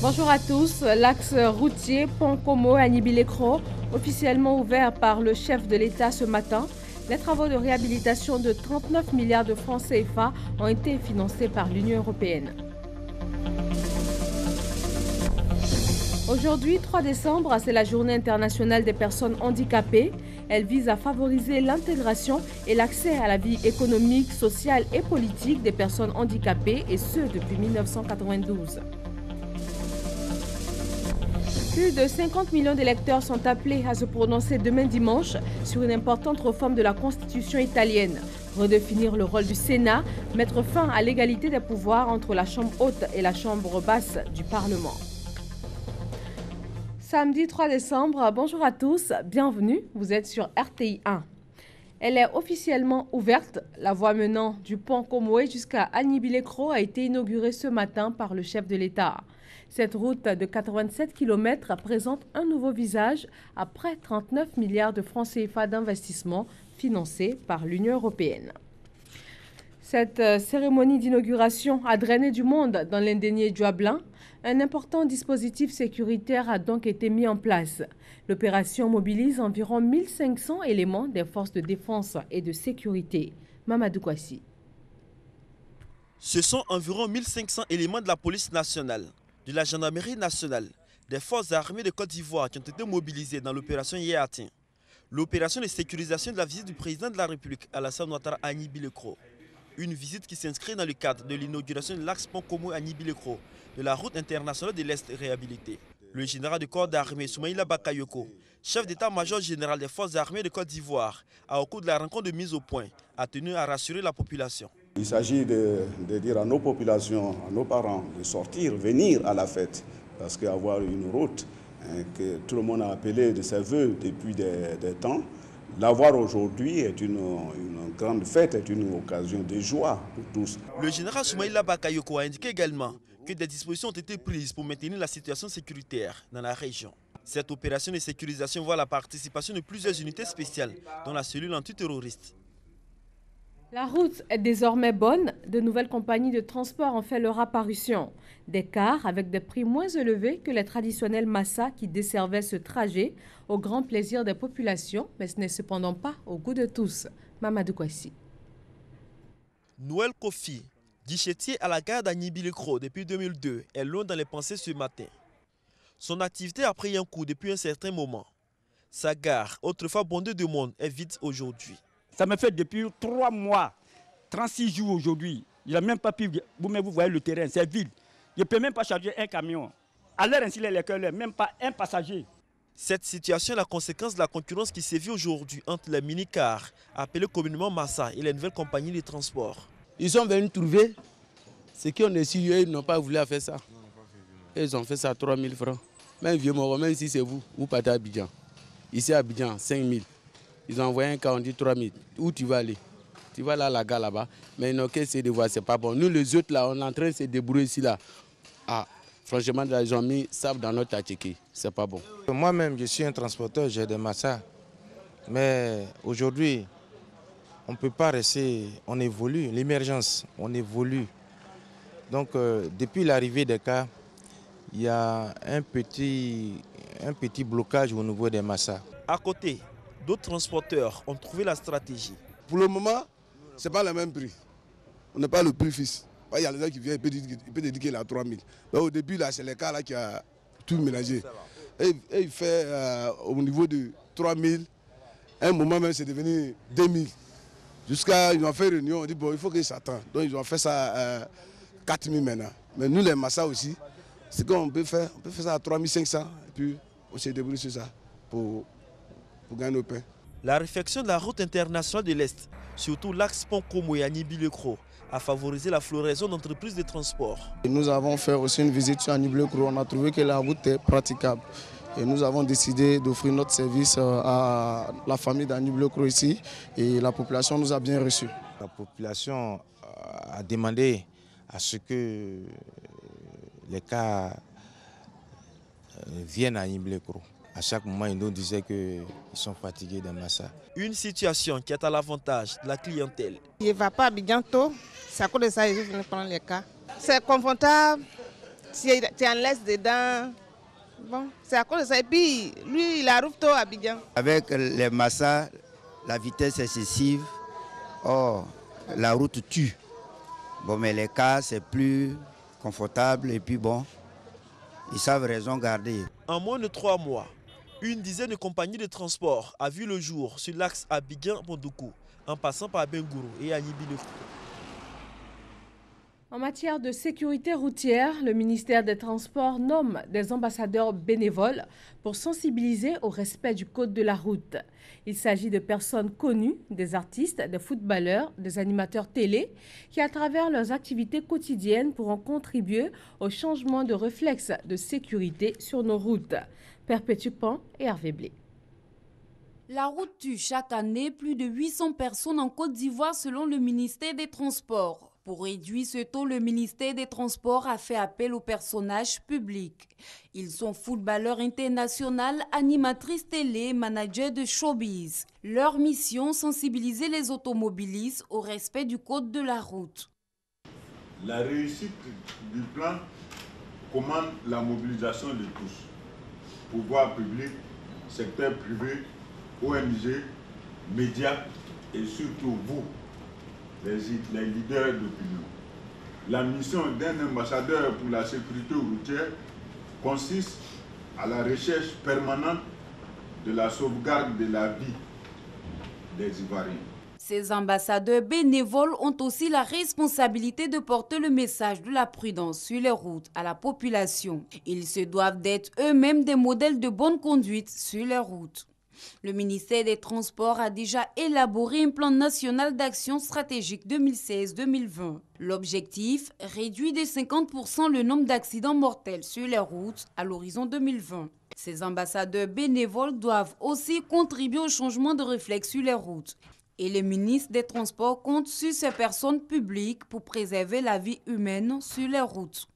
Bonjour à tous. L'axe routier Pont-Como-Anibile-Cro, officiellement ouvert par le chef de l'État ce matin. Les travaux de réhabilitation de 39 milliards de francs CFA ont été financés par l'Union européenne. Aujourd'hui, 3 décembre, c'est la journée internationale des personnes handicapées. Elle vise à favoriser l'intégration et l'accès à la vie économique, sociale et politique des personnes handicapées, et ce depuis 1992. Plus de 50 millions d'électeurs sont appelés à se prononcer demain dimanche sur une importante réforme de la Constitution italienne. Redéfinir le rôle du Sénat, mettre fin à l'égalité des pouvoirs entre la Chambre haute et la Chambre basse du Parlement. Samedi 3 décembre, bonjour à tous, bienvenue, vous êtes sur RTI 1. Elle est officiellement ouverte. La voie menant du pont Comoé jusqu'à Anibile-Cro a été inaugurée ce matin par le chef de l'État. Cette route de 87 km présente un nouveau visage après 39 milliards de francs CFA d'investissement financés par l'Union européenne. Cette cérémonie d'inauguration a drainé du monde dans l'indénié Djoablin. Un important dispositif sécuritaire a donc été mis en place. L'opération mobilise environ 1500 éléments des forces de défense et de sécurité. Mamadou Kwasi. Ce sont environ 1500 éléments de la police nationale, de la gendarmerie nationale, des forces armées de Côte d'Ivoire qui ont été mobilisés dans l'opération Yéatin. L'opération de sécurisation de la visite du président de la République, Alassane Ouattara, à Anibile-Cro. Une visite qui s'inscrit dans le cadre de l'inauguration de l'axe Pont-Como-Anibile-Cro, de la route internationale de l'Est réhabilitée. Le général de corps d'armée Soumaïla Bakayoko, chef d'état-major général des forces armées de Côte d'Ivoire, au cours de la rencontre de mise au point, a tenu à rassurer la population. Il s'agit de dire à nos populations, à nos parents, de sortir, venir à la fête, parce qu'avoir une route que tout le monde a appelée de ses voeux depuis des temps, l'avoir aujourd'hui est une grande fête, est une occasion de joie pour tous. Le général Soumaïla Bakayoko a indiqué également que des dispositions ont été prises pour maintenir la situation sécuritaire dans la région. Cette opération de sécurisation voit la participation de plusieurs unités spéciales, dont la cellule antiterroriste. La route est désormais bonne. De nouvelles compagnies de transport ont fait leur apparition. Des cars avec des prix moins élevés que les traditionnels Massa qui desservaient ce trajet, au grand plaisir des populations, mais ce n'est cependant pas au goût de tous. Mamadou Kwasi. Noël Kofi, guichetier à la gare d'Anibile-Cro depuis 2002, est loin dans les pensées ce matin. Son activité a pris un coup depuis un certain moment. Sa gare, autrefois bondée de monde, est vide aujourd'hui. Ça me fait depuis 3 mois, 36 jours aujourd'hui. Il n'a même pas pu, vous voyez le terrain, c'est vide. Je ne peux même pas charger un camion. À l'heure ainsi, les même pas un passager. Cette situation est la conséquence de la concurrence qui sévit aujourd'hui entre les mini-cars, appelés communément Massa, et les nouvelles compagnies de transport. Ils sont venus trouver ce qu'on est su, ils n'ont pas voulu faire ça. Et ils ont fait ça à 3 000 francs. Même vieux mort, même si c'est vous partez à Abidjan. Ici à Abidjan, 5 000. Ils ont envoyé un cas, on dit 3 000. Où tu vas aller? Tu vas là, la gare là-bas. Mais ils n'ont qu'à essayer de voir, c'est pas bon. Nous, les autres, là, on est en train de se débrouiller ici, là. Ah, franchement, ils ont mis ça dans notre tachéki. C'est pas bon. Moi-même, je suis un transporteur, j'ai des massas. Mais aujourd'hui, on ne peut pas rester. On évolue. L'émergence, on évolue. Donc, depuis l'arrivée des cas, il y a un petit blocage au niveau des massas. À côté, d'autres transporteurs ont trouvé la stratégie. Pour le moment, ce n'est pas le même prix. On n'a pas le prix fixe. Il y a les gens qui viennent, il peut te dire qu'il est à 3 000. Mais au début, c'est le cas là qui a tout mélangé. Et il fait au niveau de 3 000. À un moment même, c'est devenu 2 000. Jusqu'à, ils ont fait réunion, on dit bon, il faut qu'ils s'attendent. Donc ils ont fait ça à 4 000 maintenant. Mais nous, les massas aussi, c'est qu'on peut faire. On peut faire ça à 3 500. Et puis, on s'est débrouillé sur ça pour gagner nos pains. La réfection de la route internationale de l'Est, surtout l'axe Pont-Como et Anibile-Cro, a favorisé la floraison d'entreprises de transport. Nous avons fait aussi une visite sur Anibile-Cro. On a trouvé que la route est praticable. Et nous avons décidé d'offrir notre service à la famille d'Anibile-Cro ici. Et la population nous a bien reçus. La population a demandé à ce que les cas viennent à Anibile-Cro. À chaque moment, ils nous disaient qu'ils sont fatigués des massas. Une situation qui est à l'avantage de la clientèle. Il ne va pas à Abidjan tôt, c'est à cause de ça qu'ils viennent prendre les cas. C'est confortable, Tu en laisses dedans. Bon, c'est à cause de ça. Et puis, lui, il arrive tôt à Abidjan. Avec les massas, la vitesse excessive, la route tue. Bon, mais les cars, c'est plus confortable et puis bon, ils savent raison garder. En moins de 3 mois, une dizaine de compagnies de transport a vu le jour sur l'axe Abidjan-Bondoukou, en passant par Bengourou et Agnibilé-Kro. En matière de sécurité routière, le ministère des Transports nomme des ambassadeurs bénévoles pour sensibiliser au respect du code de la route. Il s'agit de personnes connues, des artistes, des footballeurs, des animateurs télé, qui à travers leurs activités quotidiennes pourront contribuer au changement de réflexes de sécurité sur nos routes. Perpétue Pan et Hervé Blé. La route tue chaque année plus de 800 personnes en Côte d'Ivoire selon le ministère des Transports. Pour réduire ce taux, le ministère des Transports a fait appel aux personnages publics. Ils sont footballeurs internationaux, animatrices télé, managers de showbiz. Leur mission, sensibiliser les automobilistes au respect du code de la route. La réussite du plan commande la mobilisation de tous. Pouvoir public, secteur privé, ONG, médias et surtout vous, les leaders d'opinion. La mission d'un ambassadeur pour la sécurité routière consiste à la recherche permanente de la sauvegarde de la vie des Ivoiriens. Ces ambassadeurs bénévoles ont aussi la responsabilité de porter le message de la prudence sur les routes à la population. Ils se doivent d'être eux-mêmes des modèles de bonne conduite sur les routes. Le ministère des Transports a déjà élaboré un plan national d'action stratégique 2016-2020. L'objectif, réduire de 50% le nombre d'accidents mortels sur les routes à l'horizon 2020. Ces ambassadeurs bénévoles doivent aussi contribuer au changement de réflexe sur les routes. Et le ministre des Transports compte sur ces personnes publiques pour préserver la vie humaine sur les routes.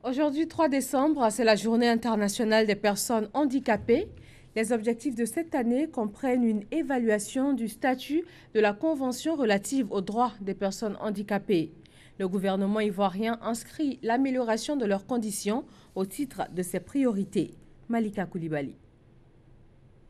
Aujourd'hui, 3 décembre, c'est la Journée internationale des personnes handicapées. Les objectifs de cette année comprennent une évaluation du statut de la Convention relative aux droits des personnes handicapées. Le gouvernement ivoirien inscrit l'amélioration de leurs conditions au titre de ses priorités. Malika Koulibaly.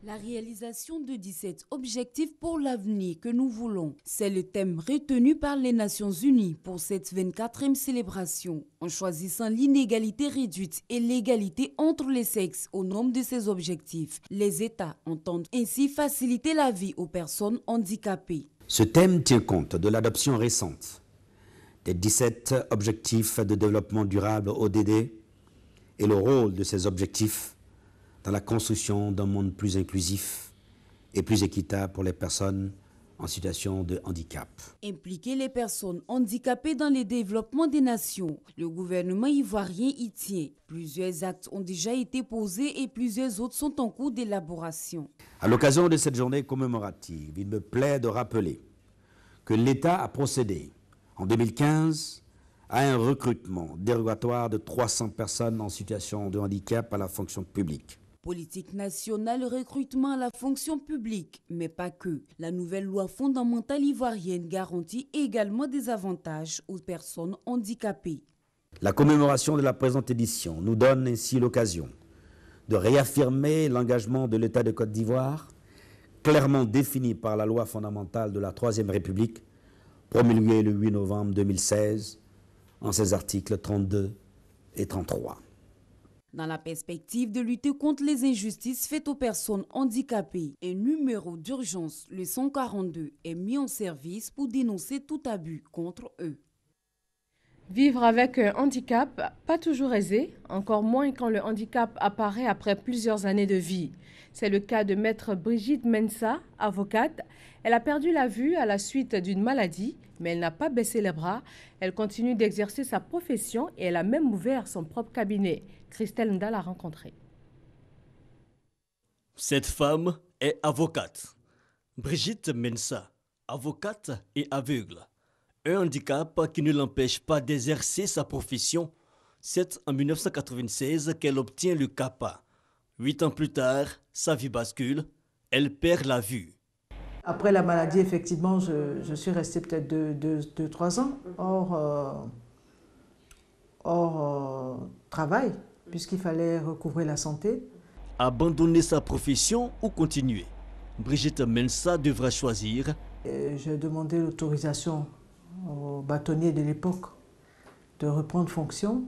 La réalisation de 17 objectifs pour l'avenir que nous voulons, c'est le thème retenu par les Nations Unies pour cette 24e célébration. En choisissant l'inégalité réduite et l'égalité entre les sexes au nom de ces objectifs, les États entendent ainsi faciliter la vie aux personnes handicapées. Ce thème tient compte de l'adoption récente des 17 objectifs de développement durable ODD et le rôle de ces objectifs dans la construction d'un monde plus inclusif et plus équitable pour les personnes en situation de handicap. Impliquer les personnes handicapées dans le développement des nations, le gouvernement ivoirien y tient. Plusieurs actes ont déjà été posés et plusieurs autres sont en cours d'élaboration. À l'occasion de cette journée commémorative, il me plaît de rappeler que l'État a procédé en 2015 à un recrutement dérogatoire de 300 personnes en situation de handicap à la fonction publique. Politique nationale, recrutement à la fonction publique, mais pas que. La nouvelle loi fondamentale ivoirienne garantit également des avantages aux personnes handicapées. La commémoration de la présente édition nous donne ainsi l'occasion de réaffirmer l'engagement de l'État de Côte d'Ivoire, clairement défini par la loi fondamentale de la Troisième République, promulguée le 8 novembre 2016, en ses articles 32 et 33. Dans la perspective de lutter contre les injustices faites aux personnes handicapées, un numéro d'urgence, le 142, est mis en service pour dénoncer tout abus contre eux. Vivre avec un handicap, pas toujours aisé, encore moins quand le handicap apparaît après plusieurs années de vie. C'est le cas de maître Brigitte Mensa, avocate. Elle a perdu la vue à la suite d'une maladie, mais elle n'a pas baissé les bras. Elle continue d'exercer sa profession et elle a même ouvert son propre cabinet. Christelle Nda l'a rencontrée. Cette femme est avocate. Brigitte Mensa, avocate et aveugle. Un handicap qui ne l'empêche pas d'exercer sa profession. C'est en 1996 qu'elle obtient le CAPA. 8 ans plus tard, sa vie bascule. Elle perd la vue. Après la maladie, effectivement, je suis restée peut-être 2-3 ans. Or, hors travail, puisqu'il fallait recouvrer la santé. Abandonner sa profession ou continuer? Brigitte Mensa devra choisir. J'ai demandé l'autorisation au bâtonnier de l'époque de reprendre fonction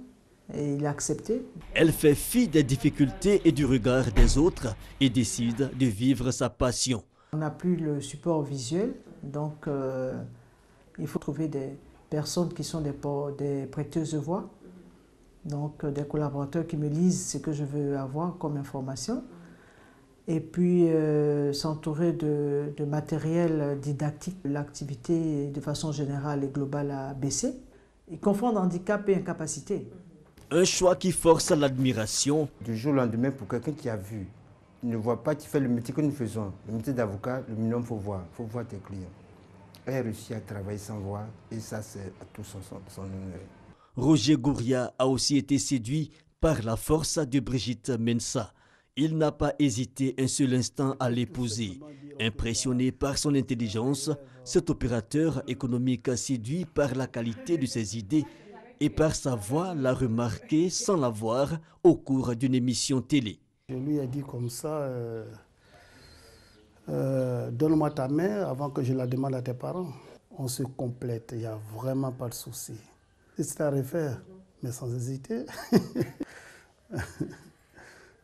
et il a accepté. Elle fait fi des difficultés et du regard des autres et décide de vivre sa passion. On n'a plus le support visuel, donc il faut trouver des personnes qui sont des prêteuses de voix, donc des collaborateurs qui me lisent ce que je veux avoir comme information. Et puis s'entourer de matériel didactique. L'activité de façon générale et globale a baissé. Ils confondent handicap et incapacité. Un choix qui force l'admiration. Du jour au lendemain, pour quelqu'un qui a vu, il ne voit pas, tu fais le métier que nous faisons. Le métier d'avocat, le minimum, il faut voir tes clients. Elle a réussi à travailler sans voir et ça, c'est à tout son honneur. Roger Gouria a aussi été séduit par la force de Brigitte Mensa. Il n'a pas hésité un seul instant à l'épouser. Impressionné par son intelligence, cet opérateur économique séduit par la qualité de ses idées et par sa voix l'a remarqué sans la voir au cours d'une émission télé. Je lui ai dit comme ça, donne-moi ta main avant que je la demande à tes parents. On se complète, il n'y a vraiment pas de souci. C'est à refaire, mais sans hésiter.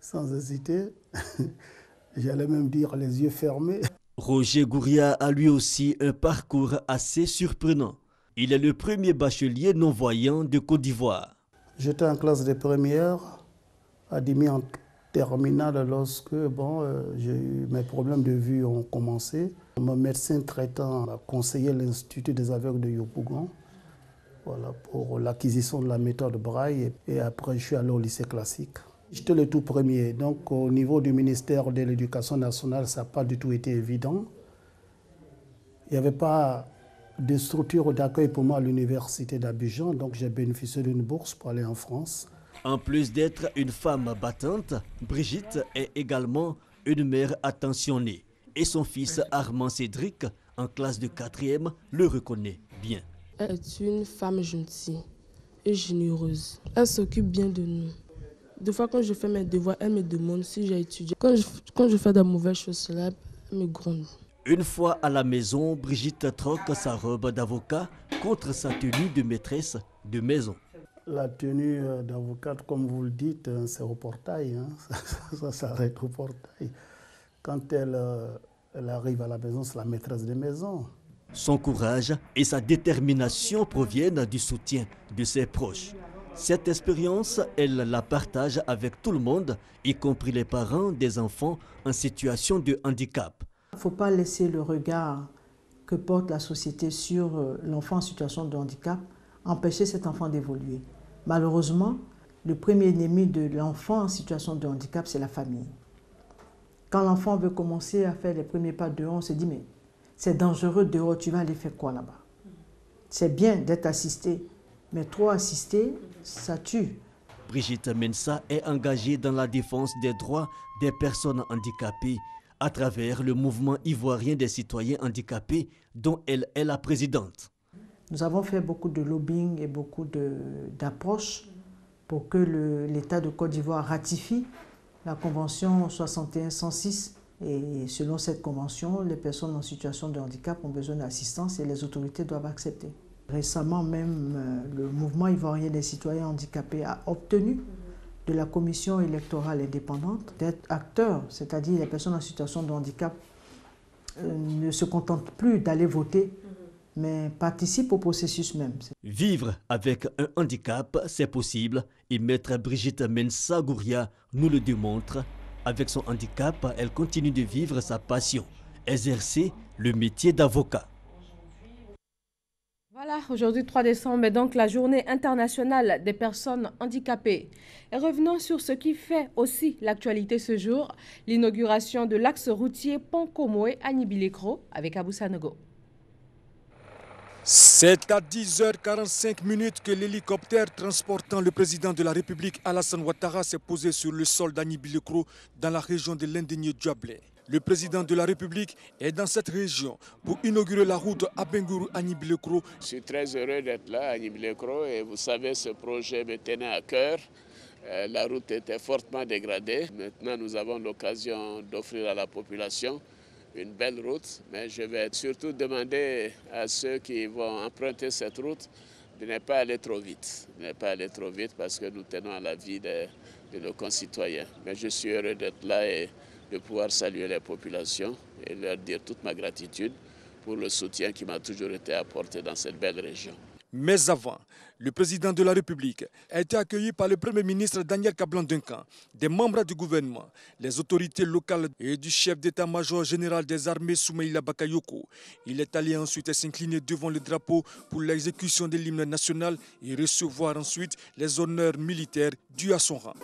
Sans hésiter, j'allais même dire les yeux fermés. Roger Gouria a lui aussi un parcours assez surprenant. Il est le premier bachelier non-voyant de Côte d'Ivoire. J'étais en classe de première, admis en terminale lorsque mes problèmes de vue ont commencé. Mon médecin traitant m'a conseillé l'Institut des aveugles de Yopougon pour l'acquisition de la méthode Braille et après je suis allé au lycée classique. J'étais le tout premier, donc au niveau du ministère de l'Éducation nationale, ça n'a pas du tout été évident. Il n'y avait pas de structure d'accueil pour moi à l'université d'Abidjan, donc j'ai bénéficié d'une bourse pour aller en France. En plus d'être une femme battante, Brigitte est également une mère attentionnée. Et son fils Armand Cédric, en classe de 4e, le reconnaît bien. Elle est une femme gentille et généreuse. Elle s'occupe bien de nous. Des fois, quand je fais mes devoirs, elle me demande si j'ai étudié. Quand je fais de mauvaises choses, elle me gronde. Une fois à la maison, Brigitte troque sa robe d'avocat contre sa tenue de maîtresse de maison. La tenue d'avocate, comme vous le dites, c'est au portail. Ça s'arrête au portail. Quand elle arrive à la maison, c'est la maîtresse de maison. Son courage et sa détermination proviennent du soutien de ses proches. Cette expérience, elle la partage avec tout le monde, y compris les parents des enfants en situation de handicap. Il ne faut pas laisser le regard que porte la société sur l'enfant en situation de handicap empêcher cet enfant d'évoluer. Malheureusement, le premier ennemi de l'enfant en situation de handicap, c'est la famille. Quand l'enfant veut commencer à faire les premiers pas dehors, on se dit mais c'est dangereux dehors, tu vas aller faire quoi là-bas? C'est bien d'être assisté, mais trop assisté, ça tue. Brigitte Mensa est engagée dans la défense des droits des personnes handicapées à travers le mouvement ivoirien des citoyens handicapés dont elle est la présidente. Nous avons fait beaucoup de lobbying et beaucoup d'approches pour que l'État de Côte d'Ivoire ratifie la Convention 61-106. Et selon cette convention, les personnes en situation de handicap ont besoin d'assistance et les autorités doivent accepter. Récemment même, le mouvement ivoirien des citoyens handicapés a obtenu de la commission électorale indépendante d'être acteur, c'est-à-dire les personnes en situation de handicap ne se contentent plus d'aller voter, mais participent au processus même. Vivre avec un handicap, c'est possible et maître Brigitte Mensa Gouria nous le démontre. Avec son handicap, elle continue de vivre sa passion, exercer le métier d'avocat. Voilà, aujourd'hui 3 décembre est donc la journée internationale des personnes handicapées. Et revenons sur ce qui fait aussi l'actualité ce jour, l'inauguration de l'axe routier Pont-Komoé à Nibilekro avec Abou Sanogo. C'est à 10h45 que l'hélicoptère transportant le président de la République Alassane Ouattara s'est posé sur le sol d'Anibilekro dans la région de l'Indénié-Diablé. Le président de la République est dans cette région pour inaugurer la route Abengourou-Agnibilekro. Je suis très heureux d'être là à Agnibilekro et vous savez, ce projet me tenait à cœur. La route était fortement dégradée. Maintenant, nous avons l'occasion d'offrir à la population une belle route, mais je vais surtout demander à ceux qui vont emprunter cette route de ne pas aller trop vite. De ne pas aller trop vite parce que nous tenons à la vie de nos concitoyens. Mais je suis heureux d'être là et de pouvoir saluer les populations et leur dire toute ma gratitude pour le soutien qui m'a toujours été apporté dans cette belle région. Mais avant, le président de la République a été accueilli par le Premier ministre Daniel Kablan-Duncan, des membres du gouvernement, les autorités locales et du chef d'état-major général des armées Soumaïla Bakayoko. Il est allé ensuite s'incliner devant le drapeau pour l'exécution de l'hymne national et recevoir ensuite les honneurs militaires dus à son rang.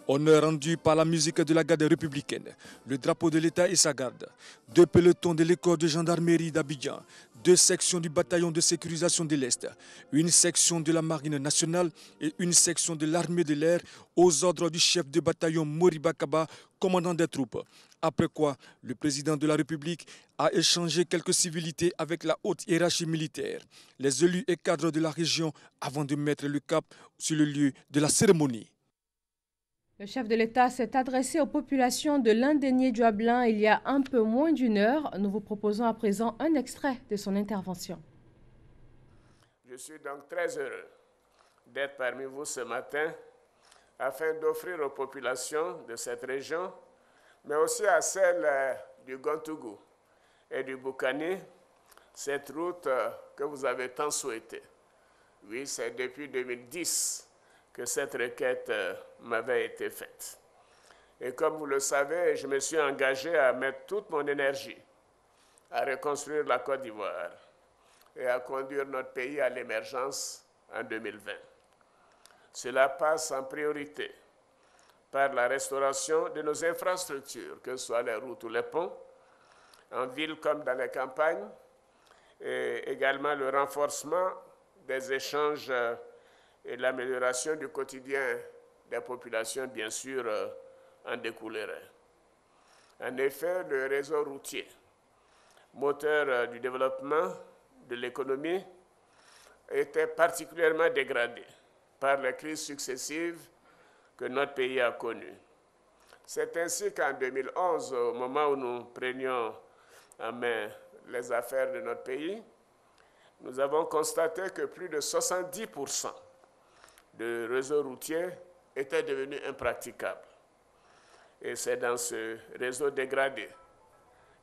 Honneur rendu par la musique de la garde républicaine, le drapeau de l'État et sa garde, 2 pelotons de l'école de gendarmerie d'Abidjan, 2 sections du bataillon de sécurisation de l'Est, une section de la marine nationale et une section de l'armée de l'air aux ordres du chef de bataillon Moriba Kaba, commandant des troupes. Après quoi, le président de la République a échangé quelques civilités avec la haute hiérarchie militaire, les élus et cadres de la région avant de mettre le cap sur le lieu de la cérémonie. Le chef de l'État s'est adressé aux populations de Landénié-Djuablin il y a un peu moins d'une heure. Nous vous proposons à présent un extrait de son intervention. Je suis donc très heureux d'être parmi vous ce matin afin d'offrir aux populations de cette région, mais aussi à celles du Gontougou et du Boukani, cette route que vous avez tant souhaitée. Oui, c'est depuis 2010 que cette requête m'avait été faite. Et comme vous le savez, je me suis engagé à mettre toute mon énergie à reconstruire la Côte d'Ivoire et à conduire notre pays à l'émergence en 2020. Cela passe en priorité par la restauration de nos infrastructures, que ce soit les routes ou les ponts, en ville comme dans les campagnes, et également le renforcement des échanges et l'amélioration du quotidien des populations, bien sûr, en découlerait. En effet, le réseau routier, moteur du développement de l'économie, était particulièrement dégradé par les crises successives que notre pays a connues. C'est ainsi qu'en 2011, au moment où nous prenions en main les affaires de notre pays, nous avons constaté que plus de 70% de réseau routier était devenu impraticable. Et c'est dans ce réseau dégradé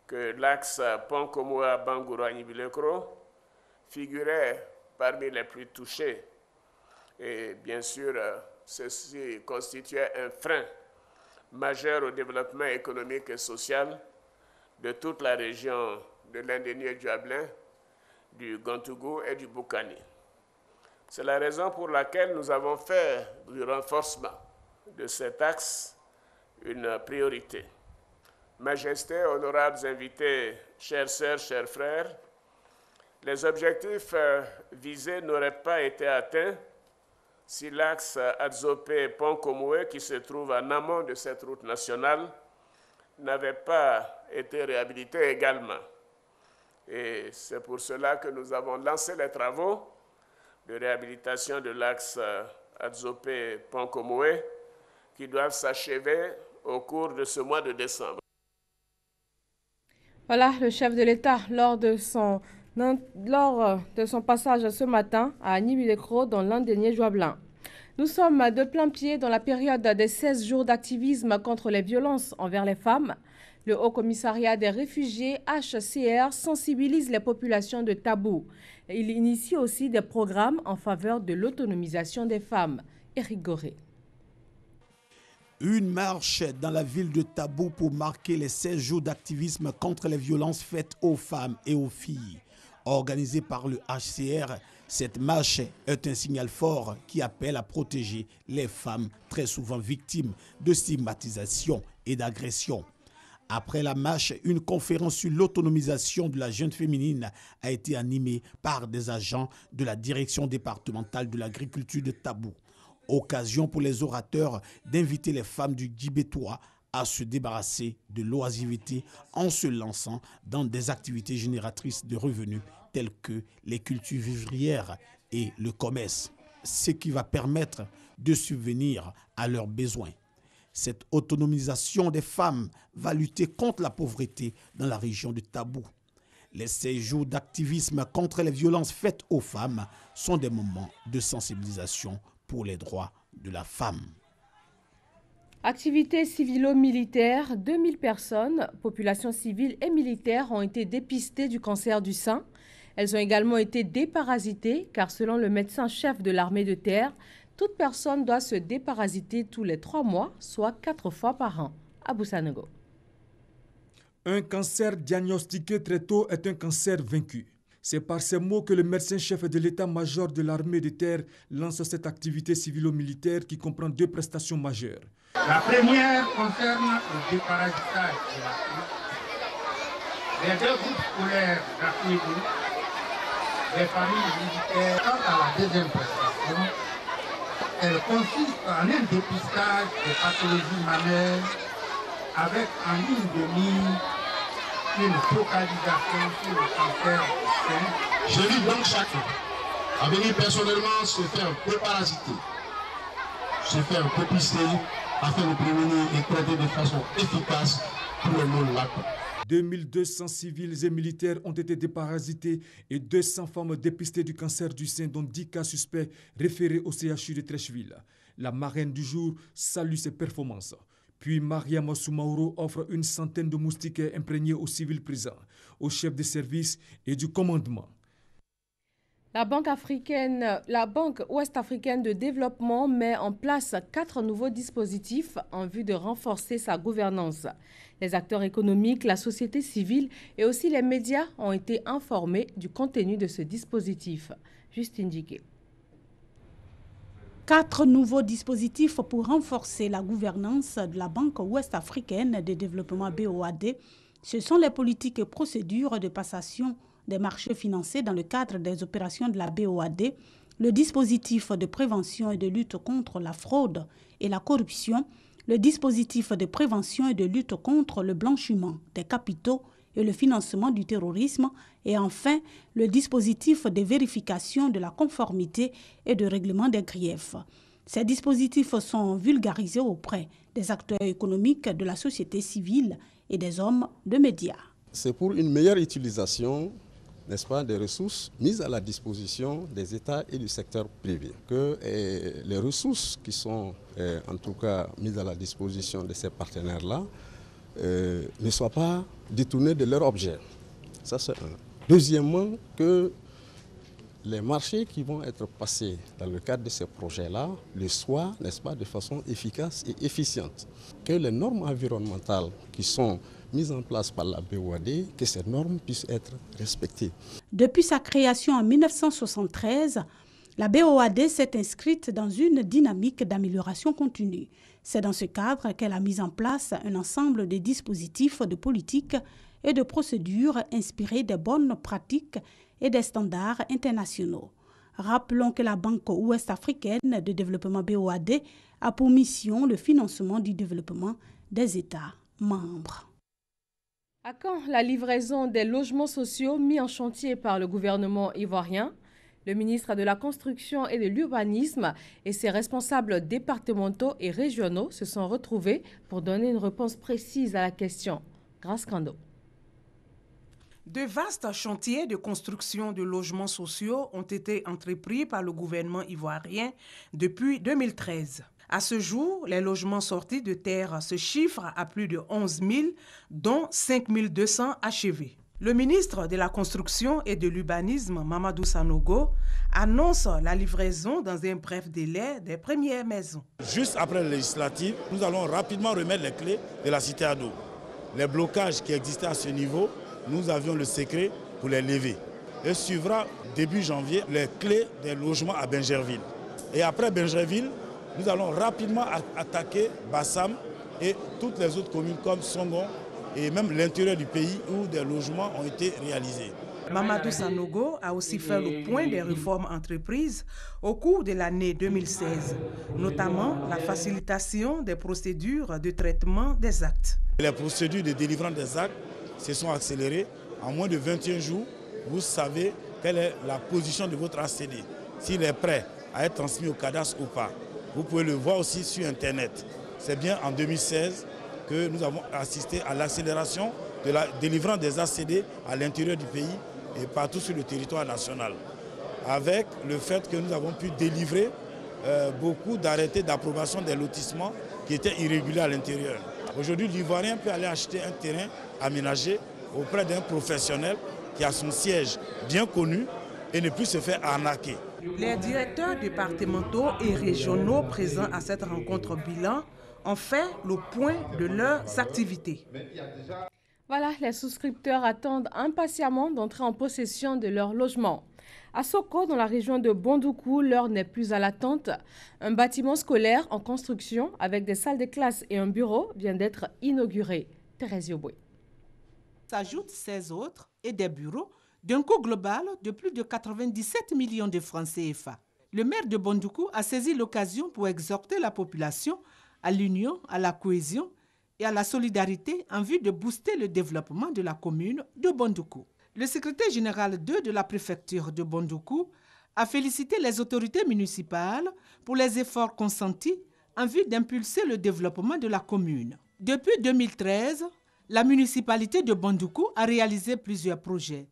que l'axe Pont-Komoa-Bangoura-Agnibilekro figurait parmi les plus touchés. Et bien sûr, ceci constituait un frein majeur au développement économique et social de toute la région de Landénié-Djuablin, du Gontougou et du Boukani. C'est la raison pour laquelle nous avons fait du renforcement de cet axe une priorité. Majesté, honorables invités, chères sœurs, chers frères, les objectifs visés n'auraient pas été atteints si l'axe Adzopé-Pont-Komoé, qui se trouve en amont de cette route nationale, n'avait pas été réhabilité également. Et c'est pour cela que nous avons lancé les travaux de réhabilitation de l'axe Adzopé-Pont-Komoé qui doivent s'achever au cours de ce mois de décembre. Voilà le chef de l'État lors de son passage ce matin à Agnibilekro dans Landénié-Djuablin. Nous sommes de plein pied dans la période des 16 jours d'activisme contre les violences envers les femmes. Le Haut Commissariat des réfugiés, HCR, sensibilise les populations de Tabou. Il initie aussi des programmes en faveur de l'autonomisation des femmes. Éric Goré. Une marche dans la ville de Tabou pour marquer les 16 jours d'activisme contre les violences faites aux femmes et aux filles. Organisée par le HCR, cette marche est un signal fort qui appelle à protéger les femmes très souvent victimes de stigmatisation et d'agression. Après la marche, une conférence sur l'autonomisation de la jeune féminine a été animée par des agents de la direction départementale de l'agriculture de Tabou. Occasion pour les orateurs d'inviter les femmes du Djibétois à se débarrasser de l'oisiveté en se lançant dans des activités génératrices de revenus telles que les cultures vivrières et le commerce, ce qui va permettre de subvenir à leurs besoins. Cette autonomisation des femmes va lutter contre la pauvreté dans la région de Tabou. Les 16 jours d'activisme contre les violences faites aux femmes sont des moments de sensibilisation pour les droits de la femme. Activité civilo-militaire, 2000 personnes, population civile et militaire, ont été dépistées du cancer du sein. Elles ont également été déparasitées car selon le médecin-chef de l'armée de terre, toute personne doit se déparasiter tous les 3 mois, soit 4 fois par an. Abou Sanogo. Un cancer diagnostiqué très tôt est un cancer vaincu. C'est par ces mots que le médecin-chef de l'état-major de l'armée de terre lance cette activité civilo-militaire qui comprend 2 prestations majeures. La première concerne le déparasitage de la queue. Les 2 groupes scolaires d'Afrique, les familles militaires. Quant à la deuxième prestation, elle consiste en un dépistage des pathologies mammaires avec en ligne de mire une focalisation sur le cancer du sein. J'invite donc chacun à venir personnellement se faire déparasiter, se faire dépister afin de prévenir et traiter de façon efficace tout le monde là. 2200 civils et militaires ont été déparasités et 200 femmes dépistées du cancer du sein, dont 10 cas suspects référés au CHU de Trècheville. La marraine du jour salue ses performances. Puis Mariam Soumaoro offre une centaine de moustiquaires imprégnés aux civils présents, aux chefs de service et du commandement. La Banque ouest-africaine de développement met en place 4 nouveaux dispositifs en vue de renforcer sa gouvernance. Les acteurs économiques, la société civile et aussi les médias ont été informés du contenu de ce dispositif. Justine Diké. 4 nouveaux dispositifs pour renforcer la gouvernance de la Banque ouest-africaine de développement BOAD. Ce sont les politiques et procédures de passation des marchés financiers dans le cadre des opérations de la BOAD, le dispositif de prévention et de lutte contre la fraude et la corruption, le dispositif de prévention et de lutte contre le blanchiment des capitaux et le financement du terrorisme, et enfin le dispositif de vérification de la conformité et de règlement des griefs. Ces dispositifs sont vulgarisés auprès des acteurs économiques, de la société civile et des hommes de médias. C'est pour une meilleure utilisation, n'est-ce pas, des ressources mises à la disposition des États et du secteur privé. Que les ressources qui sont en tout cas mises à la disposition de ces partenaires-là ne soient pas détournées de leur objet. Ça, c'est un. Deuxièmement, que les marchés qui vont être passés dans le cadre de ces projets-là le soient, n'est-ce pas, de façon efficace et efficiente. Que les normes environnementales qui sont mises en place par la BOAD, que ces normes puissent être respectées. Depuis sa création en 1973, la BOAD s'est inscrite dans une dynamique d'amélioration continue. C'est dans ce cadre qu'elle a mis en place un ensemble de dispositifs de politique et de procédures inspirés des bonnes pratiques et des standards internationaux. Rappelons que la Banque ouest-africaine de développement BOAD a pour mission le financement du développement des États membres. À quand la livraison des logements sociaux mis en chantier par le gouvernement ivoirien? Le ministre de la Construction et de l'Urbanisme et ses responsables départementaux et régionaux se sont retrouvés pour donner une réponse précise à la question. Grâce Kando. De vastes chantiers de construction de logements sociaux ont été entrepris par le gouvernement ivoirien depuis 2013. À ce jour, les logements sortis de terre se chiffrent à plus de 11 000, dont 5 200 achevés. Le ministre de la Construction et de l'Urbanisme, Mamadou Sanogo, annonce la livraison dans un bref délai des premières maisons. Juste après la législative, nous allons rapidement remettre les clés de la cité ado. Les blocages qui existaient à ce niveau, nous avions le secret pour les lever. Et suivra début janvier les clés des logements à Benjerville. Et après Benjerville, nous allons rapidement attaquer Bassam et toutes les autres communes comme Songon et même l'intérieur du pays où des logements ont été réalisés. Mamadou Sanogo a aussi fait le point des réformes entreprises au cours de l'année 2016, notamment la facilitation des procédures de traitement des actes. Les procédures de délivrance des actes se sont accélérées. En moins de 21 jours, vous savez quelle est la position de votre ACD, s'il est prêt à être transmis au cadastre ou pas. Vous pouvez le voir aussi sur Internet. C'est bien en 2016 que nous avons assisté à l'accélération de la délivrance des ACD à l'intérieur du pays et partout sur le territoire national. Avec le fait que nous avons pu délivrer beaucoup d'arrêtés d'approbation des lotissements qui étaient irréguliers à l'intérieur. Aujourd'hui, l'Ivoirien peut aller acheter un terrain aménagé auprès d'un professionnel qui a son siège bien connu et ne plus se faire arnaquer. Les directeurs départementaux et régionaux présents à cette rencontre bilan ont fait le point de leurs activités. Voilà, les souscripteurs attendent impatiemment d'entrer en possession de leur logement. À Soko, dans la région de Bondoukou, l'heure n'est plus à l'attente. Un bâtiment scolaire en construction avec des salles de classe et un bureau vient d'être inauguré. Thérèse Yoboué. S'ajoutent 16 autres et des bureaux d'un coût global de plus de 97 millions de francs CFA. Le maire de Bondoukou a saisi l'occasion pour exhorter la population à l'union, à la cohésion et à la solidarité en vue de booster le développement de la commune de Bondoukou. Le secrétaire général 2 de la préfecture de Bondoukou a félicité les autorités municipales pour les efforts consentis en vue d'impulser le développement de la commune. Depuis 2013, la municipalité de Bondoukou a réalisé plusieurs projets.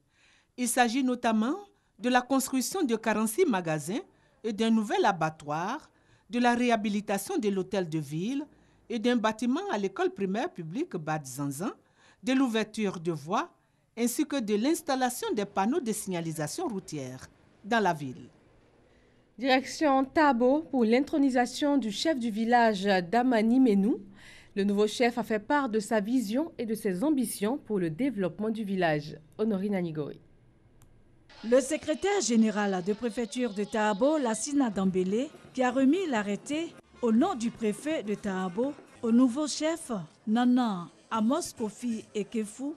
Il s'agit notamment de la construction de 46 magasins et d'un nouvel abattoir, de la réhabilitation de l'hôtel de ville et d'un bâtiment à l'école primaire publique Bad Zanzan, de l'ouverture de voies ainsi que de l'installation des panneaux de signalisation routière dans la ville. Direction Tabo pour l'intronisation du chef du village d'Amani Menou. Le nouveau chef a fait part de sa vision et de ses ambitions pour le développement du village. Honorine Anigori. Le secrétaire général de préfecture de Tahabo, Lassina Dambélé, qui a remis l'arrêté au nom du préfet de Tahabo au nouveau chef, Nana Amos Kofi Ekefou,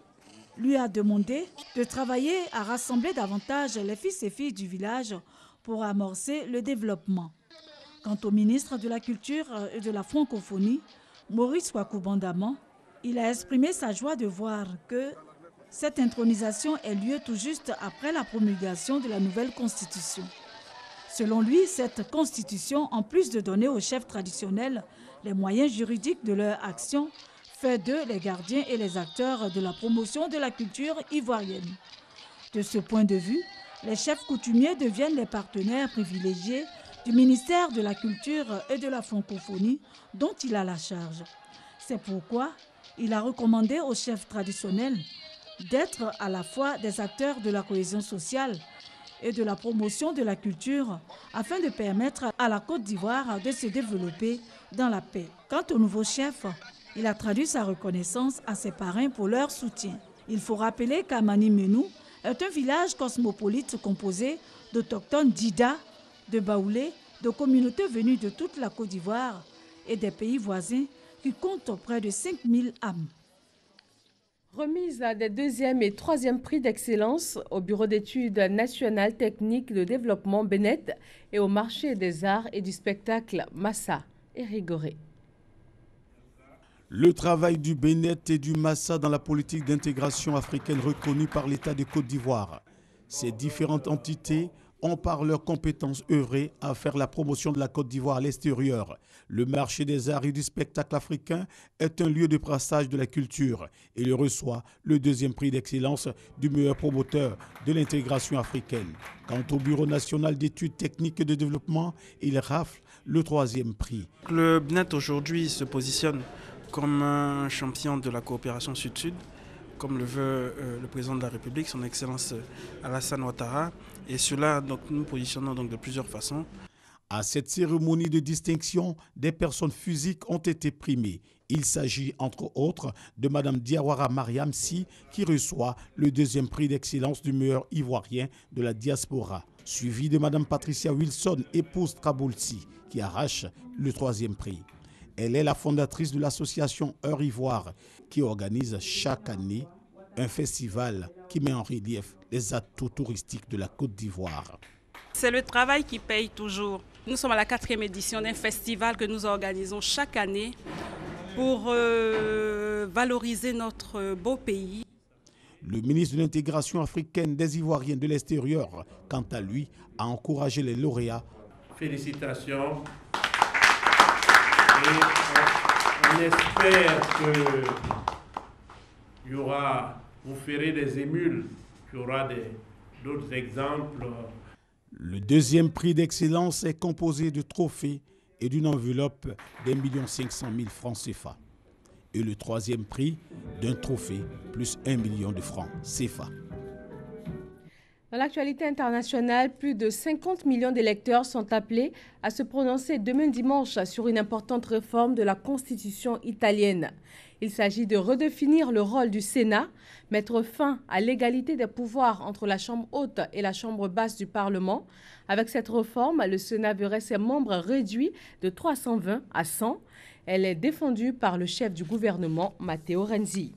lui a demandé de travailler à rassembler davantage les fils et filles du village pour amorcer le développement. Quant au ministre de la Culture et de la Francophonie, Maurice Wakou-Bandaman, il a exprimé sa joie de voir que cette intronisation ait lieu tout juste après la promulgation de la nouvelle constitution. Selon lui, cette constitution, en plus de donner aux chefs traditionnels les moyens juridiques de leur action, fait d'eux les gardiens et les acteurs de la promotion de la culture ivoirienne. De ce point de vue, les chefs coutumiers deviennent les partenaires privilégiés du ministère de la Culture et de la Francophonie dont il a la charge. C'est pourquoi il a recommandé aux chefs traditionnels d'être à la fois des acteurs de la cohésion sociale et de la promotion de la culture afin de permettre à la Côte d'Ivoire de se développer dans la paix. Quant au nouveau chef, il a traduit sa reconnaissance à ses parrains pour leur soutien. Il faut rappeler qu'Amani Menou est un village cosmopolite composé d'autochtones d'Ida, de Baoulé, de communautés venues de toute la Côte d'Ivoire et des pays voisins qui comptent près de 5000 âmes. Remise des 2e et 3e prix d'excellence au Bureau d'études nationales techniques de développement Bénet et au marché des arts et du spectacle Massa et Rigoré. Le travail du Bénet et du Massa dans la politique d'intégration africaine reconnue par l'État de Côte d'Ivoire. Ces différentes entités ont par leurs compétences œuvré à faire la promotion de la Côte d'Ivoire à l'extérieur. Le marché des arts et du spectacle africain est un lieu de brassage de la culture et il reçoit le 2e prix d'excellence du meilleur promoteur de l'intégration africaine. Quant au Bureau national d'études techniques et de développement, il rafle le 3e prix. Le BNET aujourd'hui se positionne comme un champion de la coopération sud-sud, comme le veut le président de la République, son Excellence Alassane Ouattara. Et cela, donc, nous positionnons donc de plusieurs façons. À cette cérémonie de distinction, des personnes physiques ont été primées. Il s'agit, entre autres, de Mme Diawara Mariam Sy, qui reçoit le 2e prix d'excellence du meilleur ivoirien de la diaspora, suivi de Mme Patricia Wilson, épouse Traboulsi, qui arrache le 3e prix. Elle est la fondatrice de l'association Heure Ivoire qui organise chaque année un festival qui met en relief les atouts touristiques de la Côte d'Ivoire. C'est le travail qui paye toujours. Nous sommes à la 4e édition d'un festival que nous organisons chaque année pour valoriser notre beau pays. Le ministre de l'intégration africaine des Ivoiriens de l'extérieur, quant à lui, a encouragé les lauréats. Félicitations. Et on espère que vous ferez des émules, qu'il y aura d'autres exemples. Le deuxième prix d'excellence est composé de trophées et d'une enveloppe d'1,5 million francs CFA. Et le troisième prix d'un trophée plus 1 million de francs CFA. Dans l'actualité internationale, plus de 50 millions d'électeurs sont appelés à se prononcer demain dimanche sur une importante réforme de la Constitution italienne. Il s'agit de redéfinir le rôle du Sénat, mettre fin à l'égalité des pouvoirs entre la Chambre haute et la Chambre basse du Parlement. Avec cette réforme, le Sénat verrait ses membres réduits de 320 à 100. Elle est défendue par le chef du gouvernement, Matteo Renzi.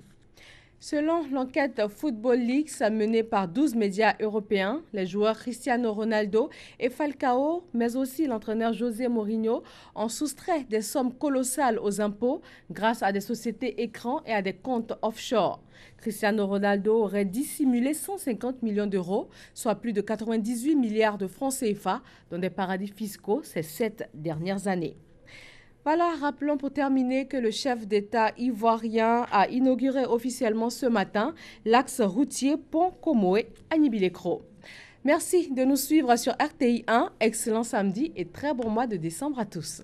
Selon l'enquête Football Leaks menée par 12 médias européens, les joueurs Cristiano Ronaldo et Falcao, mais aussi l'entraîneur José Mourinho, ont soustrait des sommes colossales aux impôts grâce à des sociétés écrans et à des comptes offshore. Cristiano Ronaldo aurait dissimulé 150 millions d'euros, soit plus de 98 milliards de francs CFA, dans des paradis fiscaux ces 7 dernières années. Voilà, rappelons pour terminer que le chef d'État ivoirien a inauguré officiellement ce matin l'axe routier Pont-Comoé-Agnibilé-Cros. Merci de nous suivre sur RTI 1. Excellent samedi et très bon mois de décembre à tous.